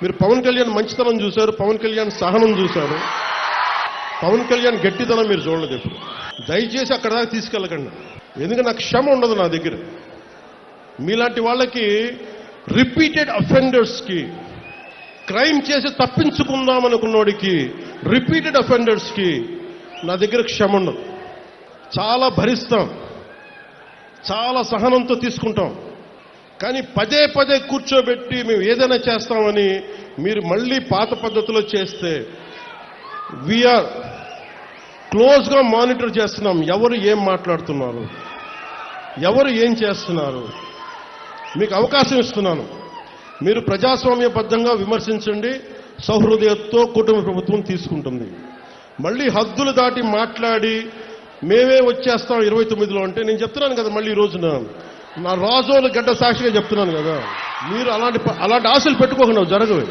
మీరు పవన్ కళ్యాణ్ మంచితనం చూశారు, పవన్ కళ్యాణ్ సహనం చూశారు, పవన్ కళ్యాణ్ గట్టితనం మీరు చూడలేదు ఎప్పుడు. దయచేసి అక్కడ దాకా తీసుకెళ్ళకండి, ఎందుకంటే నాకు క్షమ ఉండదు నా దగ్గర. మీలాంటి వాళ్ళకి రిపీటెడ్ అఫెండర్స్కి, క్రైమ్ చేసి తప్పించుకుందాం అనుకున్నోడికి, రిపీటెడ్ అఫెండర్స్కి నా దగ్గర క్షమ ఉండదు. చాలా భరిస్తాం, చాలా సహనంతో తీసుకుంటాం. కానీ పదే పదే కూర్చోబెట్టి మేము ఏదైనా చేస్తామని మీరు మళ్ళీ పాత పద్ధతిలో చేస్తే వీఆర్ క్లోజ్గా మానిటర్ చేస్తున్నాం. ఎవరు ఏం మాట్లాడుతున్నారు, ఎవరు ఏం చేస్తున్నారు, మీకు అవకాశం ఇస్తున్నాను. మీరు ప్రజాస్వామ్యబద్ధంగా విమర్శించండి, సౌహృదయంతో కుటుంబ ప్రభుత్వం తీసుకుంటుంది. మళ్ళీ హద్దులు దాటి మాట్లాడి మేమే వచ్చేస్తాం 29లో అంటే నేను చెప్తున్నాను కదా, మళ్ళీ ఈ రోజున నా రాజోలు గడ్డ సాక్షిగా చెప్తున్నాను కదా, మీరు అలాంటి ఆశలు పెట్టుకోకుండా జరగవు.